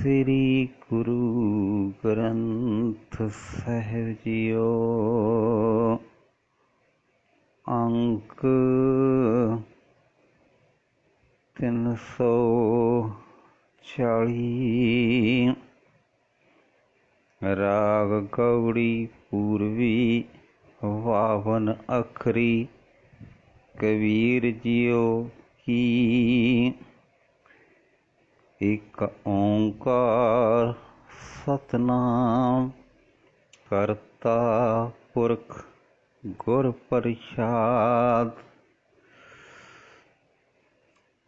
श्री गुरु ग्रंथ साहिब जीओ। अंक 340। राग गौड़ी पूर्वी वावन अखरी कबीर जियो की। एक ओंकार सतनाम करता पुरख गुर प्रसाद।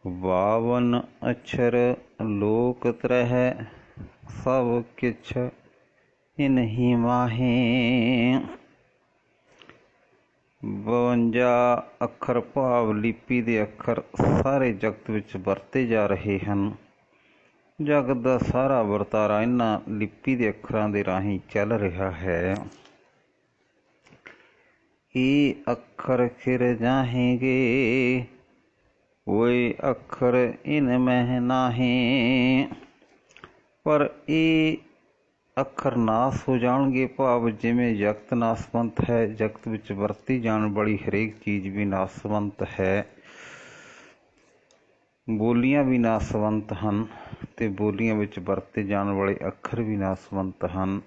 बावन अक्षर लोक त्रह सब किछ इन्हीं माहे। 52 ਅੱਖਰ ਭਾਵ ਲਿਪੀ ਦੇ ਅੱਖਰ ਸਾਰੇ ਜਗਤ ਵਿੱਚ ਵਰਤੇ ਜਾ ਰਹੇ ਹਨ। ਜਗਤ ਦਾ ਸਾਰਾ ਵਰਤਾਰਾ ਇਹਨਾਂ ਲਿਪੀ ਦੇ ਅੱਖਰਾਂ ਦੇ ਰਾਹੀਂ ਚੱਲ ਰਿਹਾ ਹੈ। ਇਹ ਅੱਖਰ ਫਿਰ ਜਾਹੇਂਗੇ ਓਏ ਅੱਖਰ ਇਨ ਮਹਿ ਨਾਹੀਂ। ਪਰ ਇਹ ਅੱਖਰ ਨਾਸ ਹੋ ਜਾਣਗੇ, ਭਾਵ ਜਿਵੇਂ ਜਗਤ ਨਾਸਵੰਤ ਹੈ, ਜਗਤ ਵਿੱਚ ਵਰਤੀ ਜਾਣ ਵਾਲੀ ਹਰੇਕ ਚੀਜ਼ ਵੀ ਨਾਸਵੰਤ ਹੈ। ਬੋਲੀਆਂ ਵੀ ਨਾਸਵੰਤ ਹਨ ਅਤੇ ਬੋਲੀਆਂ ਵਿੱਚ ਵਰਤੇ ਜਾਣ ਵਾਲੇ ਅੱਖਰ ਵੀ ਨਾਸਵੰਤ ਹਨ।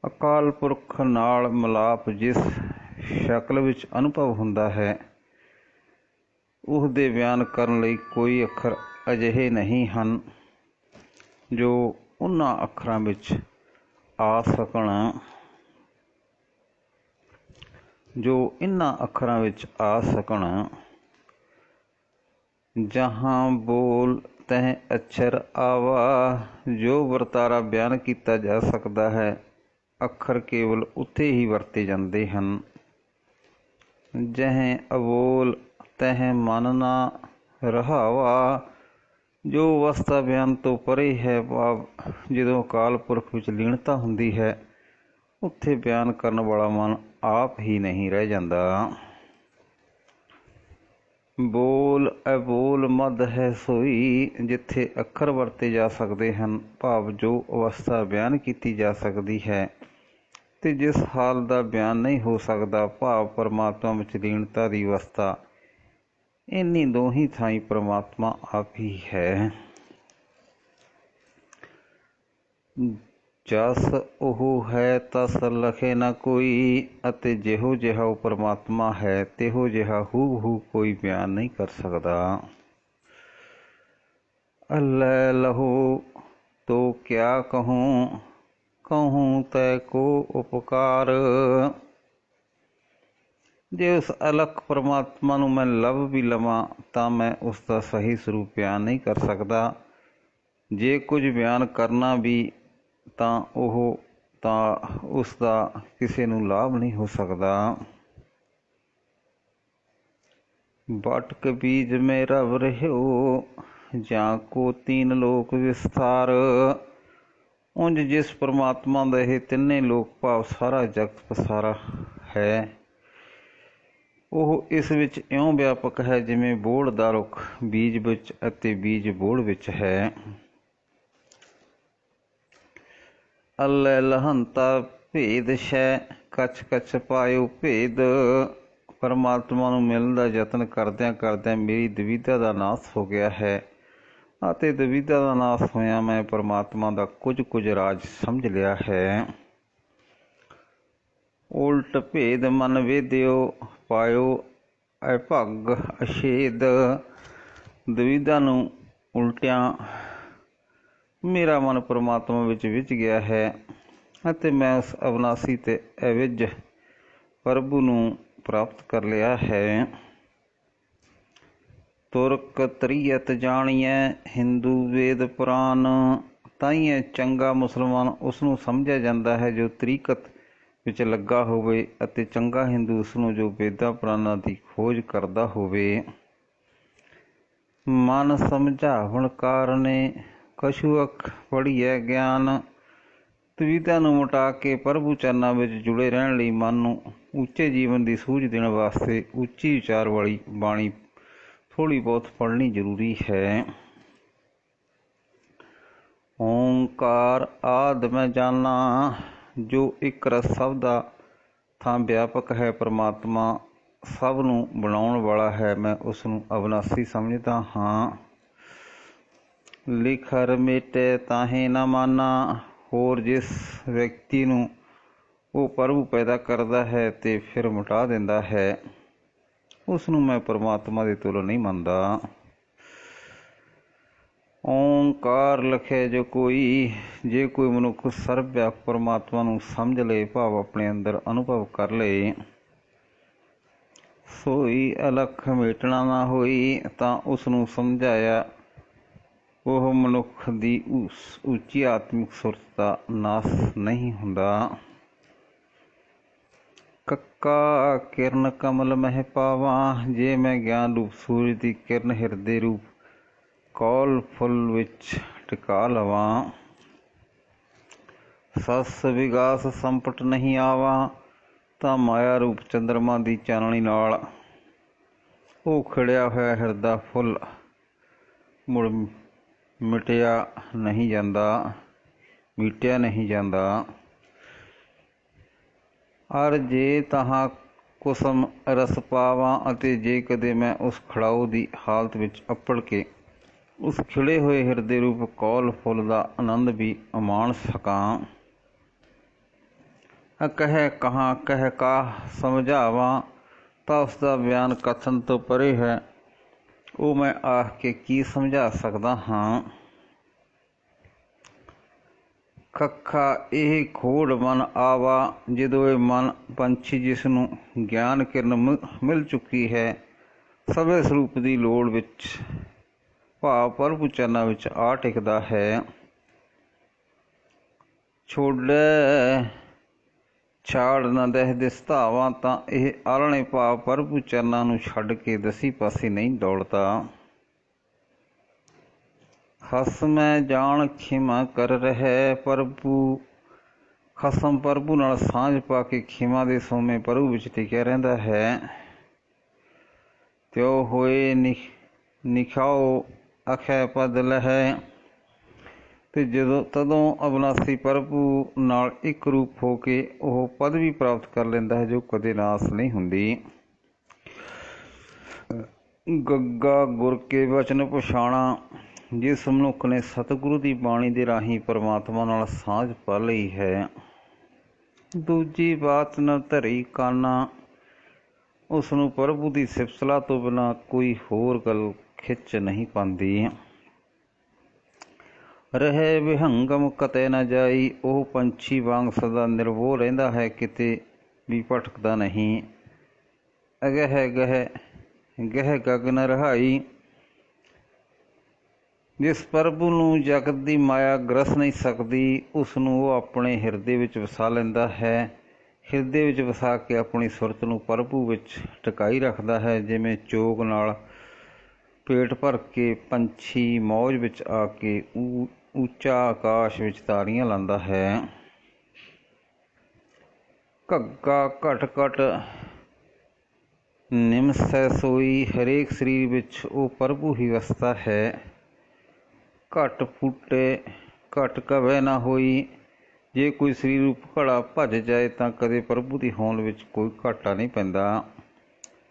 ਅਕਾਲ ਪੁਰਖ ਨਾਲ ਮਿਲਾਪ ਜਿਸ ਸ਼ਕਲ ਵਿੱਚ ਅਨੁਭਵ ਹੁੰਦਾ ਹੈ, ਉਸ ਦੇ ਬਿਆਨ ਕਰਨ ਲਈ ਕੋਈ ਅੱਖਰ ਅਜਿਹੇ ਨਹੀਂ ਹਨ ਜੋ ਉਹਨਾਂ ਅੱਖਰਾਂ ਵਿੱਚ ਆ ਸਕਣ, ਜੋ ਇਹਨਾਂ ਅੱਖਰਾਂ ਵਿੱਚ ਆ ਸਕਣ। ਜਹਾਂ ਬੋਲ ਤਹ ਅਛਰ ਆਵਾ। ਜੋ ਵਰਤਾਰਾ ਬਿਆਨ ਕੀਤਾ ਜਾ ਸਕਦਾ ਹੈ, ਅੱਖਰ ਕੇਵਲ ਉੱਥੇ ਹੀ ਵਰਤੇ ਜਾਂਦੇ ਹਨ। ਜਹ ਅਬੋਲ ਤਹ ਮਨ ਨਾ ਰਹਾਵਾ। ਜੋ ਅਵਸਥਾ ਬਿਆਨ ਤੋਂ ਪਰੇ ਹੈ, ਭਾਵ ਜਦੋਂ ਅਕਾਲ ਪੁਰਖ ਵਿੱਚ ਲੀਨਤਾ ਹੁੰਦੀ ਹੈ, ਉੱਥੇ ਬਿਆਨ ਕਰਨ ਵਾਲਾ ਮਨ ਆਪ ਹੀ ਨਹੀਂ ਰਹਿ ਜਾਂਦਾ। ਬੋਲ ਅਬੋਲ ਮਦ ਹੈ ਸੋਈ। ਜਿੱਥੇ ਅੱਖਰ ਵਰਤੇ ਜਾ ਸਕਦੇ ਹਨ, ਭਾਵ ਜੋ ਅਵਸਥਾ ਬਿਆਨ ਕੀਤੀ ਜਾ ਸਕਦੀ ਹੈ ਅਤੇ ਜਿਸ ਹਾਲ ਦਾ ਬਿਆਨ ਨਹੀਂ ਹੋ ਸਕਦਾ, ਭਾਵ ਪਰਮਾਤਮਾ ਵਿੱਚ ਲੀਨਤਾ ਦੀ ਅਵਸਥਾ, ਇੰਨੀ ਦੋਹੀਂ ਥਾਈਂ ਪਰਮਾਤਮਾ ਆਪ ਹੀ ਹੈ। ਜਸ ਉਹ ਹੈ ਤਸ ਲਖੇ ਨਾ ਕੋਈ। ਅਤੇ ਜਿਹੋ ਜਿਹਾ ਉਹ ਪਰਮਾਤਮਾ ਹੈ, ਤਿਹੋ ਜਿਹਾ ਹੂ ਕੋਈ ਬਿਆਨ ਨਹੀਂ ਕਰ ਸਕਦਾ। ਅੱਲ੍ਹੈ ਲਹੂ ਤੋ ਕਿਆ ਕਹੂੰ, ਕਹੂੰ ਤੈ ਕੋ ਉਪਕਾਰ। ਜੇ ਉਸ ਅਲੱਖ ਪਰਮਾਤਮਾ ਨੂੰ ਮੈਂ ਲੱਭ ਵੀ ਲਵਾਂ ਤਾਂ ਮੈਂ ਉਸ ਦਾ ਸਹੀ ਸਰੂਪ ਬਿਆਨ ਨਹੀਂ ਕਰ ਸਕਦਾ। ਜੇ ਕੁਝ ਬਿਆਨ ਕਰਨਾ ਵੀ ਤਾਂ ਉਸ ਦਾ ਕਿਸੇ ਨੂੰ ਲਾਭ ਨਹੀਂ ਹੋ ਸਕਦਾ। ਬਟਕ ਬੀਜ ਮੇ ਰਵ ਰਹਿਓ ਜਾਂ ਕੋ ਤੀਨ ਲੋਕ ਵਿਸਥਾਰ। ਉਂਝ ਜਿਸ ਪਰਮਾਤਮਾ ਦਾ ਇਹ ਤਿੰਨੇ ਲੋਕ ਭਾਵ ਸਾਰਾ ਜਗਤ ਪਸਾਰਾ ਹੈ, ਉਹ ਇਸ ਵਿੱਚ ਇਉਂ ਵਿਆਪਕ ਹੈ ਜਿਵੇਂ ਬੋਹੜ ਦਾ ਰੁੱਖ ਬੀਜ ਵਿੱਚ ਅਤੇ ਬੀਜ ਬੋਹੜ ਵਿੱਚ ਹੈ। ਅੱਲ੍ਹੈ ਲਹੰਤਾ ਭੇਦ ਸ਼ੈ ਕਛ ਕਛ ਪਾਇਓ ਭੇਦ। ਪਰਮਾਤਮਾ ਨੂੰ ਮਿਲਣ ਦਾ ਯਤਨ ਕਰਦਿਆਂ ਕਰਦਿਆਂ ਮੇਰੀ ਦੁਵਿਧਾ ਦਾ ਨਾਸ ਹੋ ਗਿਆ ਹੈ ਅਤੇ ਦੁਵਿਧਾ ਦਾ ਨਾਸ ਹੋਇਆਂ ਮੈਂ ਪਰਮਾਤਮਾ ਦਾ ਕੁਝ ਰਾਜ ਸਮਝ ਲਿਆ ਹੈ। ਉਲਟ ਭੇਦ ਮਨ ਵੇਦਿਓ ਪਾਇਓ ਅਭੰਗ ਅਛੇਦ। ਦੁਵਿਧਾ ਨੂੰ ਉਲਟਿਆਂ ਮੇਰਾ ਮਨ ਪਰਮਾਤਮਾ ਵਿੱਚ ਵਿਚ ਗਿਆ ਹੈ ਅਤੇ ਮੈਂ ਉਸ ਅਵਿਨਾਸੀ ਤੇ ਅਵਿੱਜ ਪ੍ਰਭੂ ਨੂੰ ਪ੍ਰਾਪਤ ਕਰ ਲਿਆ ਹੈ। ਤੁਰਕ ਤ੍ਰੀਅਤ ਜਾਣੀਐ ਹਿੰਦੂ ਵੇਦ ਪੁਰਾਨ। ਤਾਈਂ ਚੰਗਾ ਮੁਸਲਮਾਨ ਉਸ ਨੂੰ ਸਮਝਿਆ ਜਾਂਦਾ ਹੈ ਜੋ ਤਰੀਕਤ ਵਿੱਚ ਲੱਗਾ ਹੋਵੇ, ਅਤੇ ਚੰਗਾ ਹਿੰਦੂ ਉਸ ਨੂੰ ਜੋ ਵੇਦਾਂ ਪੁਰਾਣਾਂ ਦੀ ਖੋਜ ਕਰਦਾ ਹੋਵੇ। ਮਨ ਸਮਝਾਵਣ ਕਾਰਨੇ ਕਛੂ ਅਖ ਪੜ੍ਹੀਐ ਗਿਆਨ। ਦੁਵਿਧਾ ਨੂੰ ਮਿਟਾ ਕੇ ਪ੍ਰਭੂ ਚਰਨਾਂ ਵਿੱਚ ਜੁੜੇ ਰਹਿਣ ਲਈ ਮਨ ਨੂੰ ਉੱਚੇ ਜੀਵਨ ਦੀ ਸੂਝ ਦੇਣ ਵਾਸਤੇ ਉੱਚੀ ਵਿਚਾਰ ਵਾਲੀ ਬਾਣੀ ਥੋੜ੍ਹੀ ਬਹੁਤ ਪੜ੍ਹਨੀ ਜ਼ਰੂਰੀ ਹੈ। ਓਂਕਾਰ ਆਦਿ ਮੈਂ ਜਾਨਾ, ਜੋ ਇੱਕ ਰਸ ਸਭ ਦਾ ਥਾਂ ਵਿਆਪਕ ਹੈ। ਪਰਮਾਤਮਾ ਸਭ ਨੂੰ ਬਣਾਉਣ ਵਾਲਾ ਹੈ, ਮੈਂ ਉਸ ਨੂੰ ਅਵਿਨਾਸੀ ਸਮਝਦਾ ਹਾਂ। ਲਿਖਰ ਮੇਟੇ ਤਾਹੇ ਨਾ ਮਾਨਾ, ਹੋਰ ਜਿਸ ਵਿਅਕਤੀ ਨੂੰ ਉਹ ਪ੍ਰਭੂ ਪੈਦਾ ਕਰਦਾ ਹੈ ਤੇ ਫਿਰ ਮਿਟਾ ਦਿੰਦਾ ਹੈ, ਉਸ ਨੂੰ ਮੈਂ ਪਰਮਾਤਮਾ ਦੇ ਤੁਲ ਨਹੀਂ ਮੰਨਦਾ। ਓਂਕਾਰ ਲਿਖੇ ਜੋ ਕੋਈ, ਜੇ ਕੋਈ ਮਨੁੱਖ ਸਰਬ ਵਿਆਪਕ ਪਰਮਾਤਮਾ ਨੂੰ ਸਮਝ ਲਏ, ਭਾਵ ਆਪਣੇ ਅੰਦਰ ਅਨੁਭਵ ਕਰ ਲਏ, ਸੋਈ ਅਲਖ ਮੇਟਣਾ ਨਾ ਹੋਈ, ਤਾਂ ਉਸ ਨੂੰ ਸਮਝਾਇਆ ਉਹ ਮਨੁੱਖ ਦੀ ਉੱਚੀ ਆਤਮਿਕ ਸੁਰਤ ਦਾ ਨਾਸ ਨਹੀਂ ਹੁੰਦਾ। ਕੱਕਾ ਕਿਰਨ ਕਮਲ ਮਹਿ ਪਾਵਾਂ, ਜੇ ਮੈਂ ਗਿਆਨ ਰੂਪ ਸੂਰਜ ਦੀ ਕਿਰਨ ਹਿਰਦੇ ਰੂਪ ਕੌਲ ਫੁੱਲ ਵਿੱਚ ਟਿਕਾ ਲਵਾਂ। ਸਸ ਵਿਗਾਸ ਸੰਪਟ ਨਹੀਂ ਆਵਾਂ, ਤਾਂ ਮਾਇਆ ਰੂਪ ਚੰਦਰਮਾ ਦੀ ਚਾਨਣੀ ਨਾਲ ਉਹ ਖਿੜਿਆ ਹੋਇਆ ਹਿਰਦਾ ਫੁੱਲ ਮੁੜ ਮਿਟਿਆ ਨਹੀਂ ਜਾਂਦਾ, ਮੀਟਿਆ ਨਹੀਂ ਜਾਂਦਾ। ਅਰ ਜੇ ਤਹਾਂ ਕੁਸਮ ਰਸ ਪਾਵਾਂ, ਅਤੇ ਜੇ ਕਦੇ ਮੈਂ ਉਸ ਖੜਾਊ ਦੀ ਹਾਲਤ ਵਿੱਚ ਅੱਪੜ ਕੇ ਉਸ ਖਿੜੇ ਹੋਏ ਹਿਰਦੇ ਰੂਪ ਕੌਲ ਫੁੱਲ ਦਾ ਆਨੰਦ ਵੀ ਮਾਣ ਸਕਾਂ। ਅਕਹਿ ਕਹਾਂ ਕਹਿ ਕਾ ਸਮਝਾਵਾਂ, ਤਾਂ ਉਸ ਦਾ ਬਿਆਨ ਕਥਨ ਤੋਂ ਪਰੇ ਹੈ, ਉਹ ਮੈਂ ਆਖ ਕੇ ਕੀ ਸਮਝਾ ਸਕਦਾ ਹਾਂ। ਖੱਖਾ ਇਹ ਖੋੜ ਮਨ ਆਵਾ, ਜਦੋਂ ਇਹ ਮਨ ਪੰਛੀ ਜਿਸ ਨੂੰ ਗਿਆਨ ਕਿਰਨ ਮਿਲ ਚੁੱਕੀ ਹੈ, ਸਭੇ ਸਰੂਪ ਦੀ ਲੋੜ ਵਿੱਚ ਭਾਵ ਪ੍ਰਭੂ ਚਰਨਾਂ ਵਿੱਚ ਆ ਟਿਕਦਾ ਹੈ। ਛੋੜੈ ਛਾੜ ਨਾ ਦਹਿ ਦਿਸ ਧਾਵਾਂ, ਤਾਂ ਇਹ ਆਲਣੇ ਭਾਵ ਪ੍ਰਭੂ ਚਰਨਾਂ ਨੂੰ ਛੱਡ ਕੇ ਦਸੀ ਪਾਸੇ ਨਹੀਂ ਦੌੜਦਾ। ਹਸ ਮੈਂ ਜਾਣ ਖਿਮਾ ਕਰ ਰਹਿ ਪ੍ਰਭੂ, ਖਸਮ ਪ੍ਰਭੂ ਨਾਲ ਸਾਂਝ ਪਾ ਕੇ ਖਿਮਾ ਦੇ ਸੋਮੇ ਪ੍ਰਭੂ ਵਿੱਚ ਟਿਕਿਆ ਰਹਿੰਦਾ ਹੈ। ਤਿਉ ਹੋਏ ਨਿਖਾਓ ਅਖੈ ਪਦ ਲਹੈ, ਤੇ ਤਦੋਂ ਅਵਿਨਾਸੀ ਪ੍ਰਭੂ ਨਾਲ ਇੱਕ ਰੂਪ ਹੋ ਕੇ ਉਹ ਪਦਵੀ ਪ੍ਰਾਪਤ ਕਰ ਲੈਂਦਾ ਹੈ, ਜੋ ਕਦੇ ਨਾਸ ਨਹੀਂ ਹੁੰਦੀ। ਗੱਗਾ ਗੁਰ ਕੇ ਵਚਨ ਪਛਾਣਾ, ਜਿਸ ਮਨੁੱਖ ਨੇ ਸਤਿਗੁਰੂ ਦੀ ਬਾਣੀ ਦੇ ਰਾਹੀਂ ਪਰਮਾਤਮਾ ਨਾਲ ਸਾਂਝ ਪਾ ਲਈ ਹੈ। ਦੂਜੀ ਬਾਤ ਨ ਧਰੀ ਕਾਨਾ, ਉਸ ਨੂੰ ਪ੍ਰਭੂ ਦੀ ਸਿਫਤ ਸਲਾਹ ਤੋਂ ਬਿਨਾਂ ਕੋਈ ਹੋਰ ਗੱਲ ਖਿੱਚ ਨਹੀਂ ਪਾਉਂਦੀ। ਰਹੇ ਵਿਹੰਗਮ ਕਤੇ ਨਾ ਜਾਈ, ਉਹ ਪੰਛੀ ਵਾਂਗ ਸਦਾ ਨਿਰਭਉ ਰਹਿੰਦਾ ਹੈ, ਕਿਤੇ ਵੀ ਭਟਕਦਾ ਨਹੀਂ। ਅਗਹਿ ਗਹਿ ਗਗਨ ਰਹਾਈ, ਜਿਸ ਪ੍ਰਭੂ ਨੂੰ ਜਗਤ ਦੀ ਮਾਇਆ ਗ੍ਰਸ ਨਹੀਂ ਸਕਦੀ, ਉਸ ਨੂੰ ਉਹ ਆਪਣੇ ਹਿਰਦੇ ਵਿੱਚ ਵਸਾ ਲੈਂਦਾ ਹੈ। ਹਿਰਦੇ ਵਿੱਚ ਵਸਾ ਕੇ ਆਪਣੀ ਸੁਰਤ ਨੂੰ ਪ੍ਰਭੂ ਵਿੱਚ ਟਿਕਾਈ ਰੱਖਦਾ ਹੈ। ਜਿਵੇਂ ਚੋਗ ਨਾਲ ਪੇਟ ਭਰ ਕੇ ਪੰਛੀ ਮੌਜ ਵਿੱਚ ਆ ਕੇ ਉੱਚਾ ਆਕਾਸ਼ ਵਿੱਚ ਤਾੜੀਆਂ ਲਾਉਂਦਾ ਹੈ। ਘੱਗਾ ਘਟ ਘਟ ਨਿਮਸੈ ਸੋਈ, ਹਰੇਕ ਸਰੀਰ ਵਿੱਚ ਉਹ ਪ੍ਰਭੂ ਹੀ ਵਸਦਾ ਹੈ। ਘਟ ਫੂਟੇ ਘਟ ਕਭੈ ਨਾ ਹੋਈ, ਜੇ ਕੋਈ ਸਰੀਰ ਰੂਪ ਘੜਾ ਭੱਜ ਜਾਏ ਤਾਂ ਕਦੇ ਪ੍ਰਭੂ ਦੀ ਹੋਂਦ ਵਿੱਚ ਕੋਈ ਘਾਟਾ ਨਹੀਂ ਪੈਂਦਾ।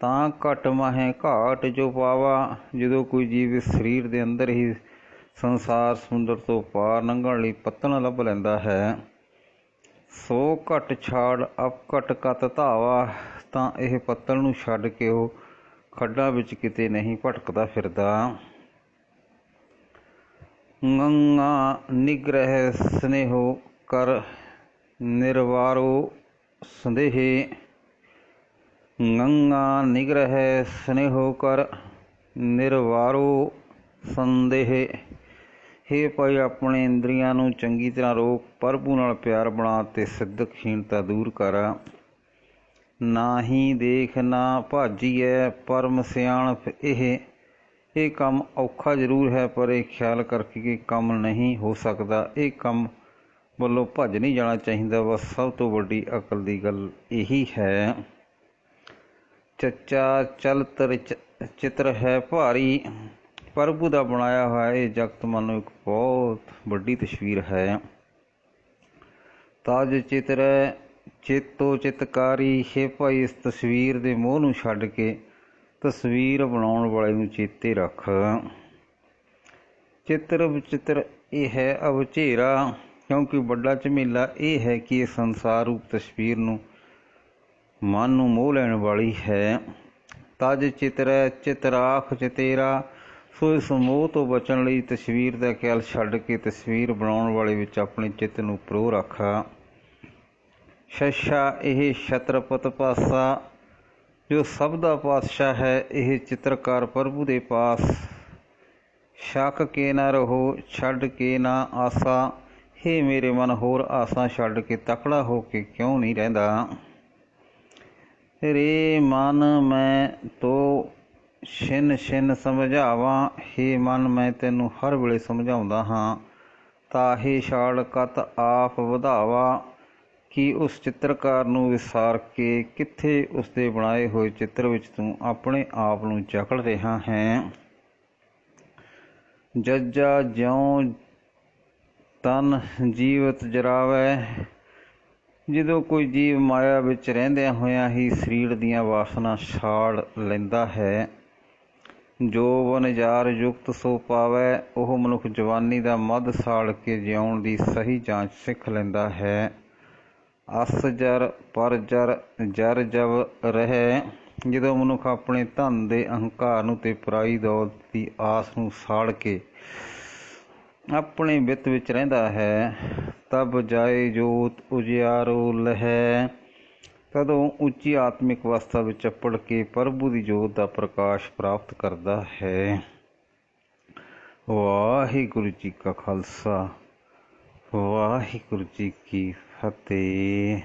ਤਾਂ ਘਟ ਮਾਹੇ ਘਾਟ ਜੋ ਪਾਵਾ, ਜਦੋਂ ਕੋਈ ਜੀਵ ਇਸ ਸਰੀਰ ਦੇ ਅੰਦਰ ਹੀ ਸੰਸਾਰ ਸਮੁੰਦਰ ਤੋਂ ਪਾਰ ਲੰਘਣ ਲਈ ਪੱਤਣ ਲੱਭ ਲੈਂਦਾ ਹੈ। ਸੋ ਘਟ ਛਾੜ ਅਪਘਟ ਕਤ ਧਾਵਾ, ਤਾਂ ਇਹ ਪੱਤਣ ਨੂੰ ਛੱਡ ਕੇ ਉਹ ਖੱਡਾਂ ਵਿੱਚ ਕਿਤੇ ਨਹੀਂ ਭਟਕਦਾ ਫਿਰਦਾ। ਗੰਗਾ ਨਿਗ੍ਰਹਿ ਸਨੇਹੋ ਕਰ ਨਿਰਵਾਰੋ ਸੰਦੇਹੇ, ਗੰਗਾ ਨਿਗ੍ਰਹਿ ਸਨੇਹੋ ਕਰ ਨਿਰਵਾਰੋ ਸੰਦੇਹੇ। ਹੇ ਭਾਈ, ਆਪਣੇ ਇੰਦਰੀਆਂ ਨੂੰ ਚੰਗੀ ਤਰ੍ਹਾਂ ਰੋਕ, ਪ੍ਰਭੂ ਨਾਲ ਪਿਆਰ ਬਣਾ ਅਤੇ ਸਿੱਧਕਹੀਣਤਾ ਦੂਰ ਕਰ। ਨਾਹੀਂ ਦੇਖ ਨਾ ਭਾਜੀਐ ਪਰਮ ਸਿਆਣਪ, ਇਹ ਕੰਮ ਔਖਾ ਜ਼ਰੂਰ ਹੈ, ਪਰ ਇਹ ਖਿਆਲ ਕਰਕੇ ਕਿ ਕੰਮ ਨਹੀਂ ਹੋ ਸਕਦਾ, ਇਹ ਕੰਮ ਵੱਲੋਂ ਭੱਜ ਨਹੀਂ ਜਾਣਾ ਚਾਹੀਦਾ। ਬਸ ਸਭ ਤੋਂ ਵੱਡੀ ਅਕਲ ਦੀ ਗੱਲ ਇਹੀ ਹੈ। ਚੱਚਾ ਚਲਤ ਚਿੱਤਰ ਹੈ ਭਾਰੀ, ਪ੍ਰਭੂ ਦਾ ਬਣਾਇਆ ਹੋਇਆ ਇਹ ਜਗਤ ਮਨੋਂ ਇੱਕ ਬਹੁਤ ਵੱਡੀ ਤਸਵੀਰ ਹੈ। ਤਾਜ ਚਿਤਰੈ ਚੇਤੋ ਚਿਤਕਾਰੀ, ਹੇ ਭਾਈ ਇਸ ਤਸਵੀਰ ਦੇ ਮੋਹ ਨੂੰ ਛੱਡ ਕੇ ਤਸਵੀਰ ਬਣਾਉਣ ਵਾਲੇ ਨੂੰ ਚੇਤੇ ਰੱਖ। ਚਿੱਤਰ ਵਿਚਿੱਤਰ ਇਹ ਹੈ ਅਵਚੇਰਾ, ਕਿਉਂਕਿ ਵੱਡਾ ਝਮੇਲਾ ਇਹ ਹੈ ਕਿ ਇਹ ਸੰਸਾਰ ਰੂਪ ਤਸਵੀਰ ਨੂੰ ਮਨ ਨੂੰ ਮੋਹ ਲੈਣ ਵਾਲੀ ਹੈ। ਤਜ ਚਿਤਰੈ ਚਿਤਰਾਖ ਚਤੇਰਾ, ਸੋ ਇਸ ਮੋਹ ਤੋਂ ਬਚਣ ਲਈ ਤਸਵੀਰ ਦਾ ਖਿਆਲ ਛੱਡ ਕੇ ਤਸਵੀਰ ਬਣਾਉਣ ਵਾਲੇ ਵਿੱਚ ਆਪਣੇ ਚਿੱਤ ਨੂੰ ਪ੍ਰੋ ਰੱਖ। ਸ਼ਸ਼ਾ ਇਹ ਛਤਰਪਤ ਪਾਸਾ, ਜੋ ਸਭ ਦਾ ਪਾਤਸ਼ਾਹ ਹੈ, ਇਹ ਚਿੱਤਰਕਾਰ ਪ੍ਰਭੂ ਦੇ ਪਾਸ। ਸ਼ੱਕ ਕੇ ਨਾ ਰਹੋ ਛੱਡ ਕੇ ਨਾ ਆਸਾ, ਹੇ ਮੇਰੇ ਮਨ ਹੋਰ ਆਸਾਂ ਛੱਡ ਕੇ ਤਕੜਾ ਹੋ ਕੇ ਕਿਉਂ ਨਹੀਂ ਰਹਿੰਦਾ। ਰੇ ਮਨ ਮੈਂ ਤੋ ਛਿਨ ਛਿਨ ਸਮਝਾਵਾਂ, ਹੇ ਮਨ ਮੈਂ ਤੈਨੂੰ ਹਰ ਵੇਲੇ ਸਮਝਾਉਂਦਾ ਹਾਂ। ਤਾਹੇ ਛਾੜ ਕਤ ਆਪ ਵਧਾਵਾ, ਕਿ ਉਸ ਚਿੱਤਰਕਾਰ ਨੂੰ ਵਿਸਾਰ ਕੇ ਕਿੱਥੇ ਉਸਦੇ ਬਣਾਏ ਹੋਏ ਚਿੱਤਰ ਵਿੱਚ ਤੂੰ ਆਪਣੇ ਆਪ ਨੂੰ ਜਕੜ ਰਿਹਾ ਹੈ। ਜੱਜਾ ਜਿਉਂ ਤਨ ਜੀਵਤ ਜਰਾਵੈ, ਜਦੋਂ ਕੋਈ ਜੀਵ ਮਾਇਆ ਵਿੱਚ ਰਹਿੰਦਿਆਂ ਹੋਇਆਂ ਹੀ ਸਰੀਰ ਦੀਆਂ ਵਾਸਨਾ ਛਾੜ ਲੈਂਦਾ ਹੈ। ਜੋ ਵਣਜਾਰ ਯੁਕਤ ਸੋ ਪਾਵੈ, ਉਹ ਮਨੁੱਖ ਜਵਾਨੀ ਦਾ ਮੱਧ ਸਾੜ ਕੇ ਜਿਉਣ ਦੀ ਸਹੀ ਜਾਂਚ ਸਿੱਖ ਲੈਂਦਾ ਹੈ। ਅਸ ਜਰ ਪਰ ਜਰ ਜਰ ਜਬ ਰਹਿ, ਜਦੋਂ ਮਨੁੱਖ ਆਪਣੇ ਧਨ ਦੇ ਅਹੰਕਾਰ ਨੂੰ ਤੇ ਪਰਾਈ ਦੌਲਤ ਦੀ ਆਸ ਨੂੰ ਸਾੜ ਕੇ ਆਪਣੇ ਵਿੱਤ ਵਿੱਚ ਰਹਿੰਦਾ ਹੈ। ਤਬ ਜਾਏ ਜੋਤ ਉਜਿਆਰੋ ਲਹੈ, ਤਦੋਂ ਉੱਚੀ ਆਤਮਿਕ ਅਵਸਥਾ ਵਿੱਚ ਚੱਪੜ ਕੇ ਪ੍ਰਭੂ ਦੀ ਜੋਤ ਦਾ ਪ੍ਰਕਾਸ਼ ਪ੍ਰਾਪਤ ਕਰਦਾ ਹੈ। ਵਾਹਿਗੁਰੂ ਜੀ ਕਾ ਖਾਲਸਾ, ਵਾਹਿਗੁਰੂ ਜੀ ਕੀ ਫਤਿਹ।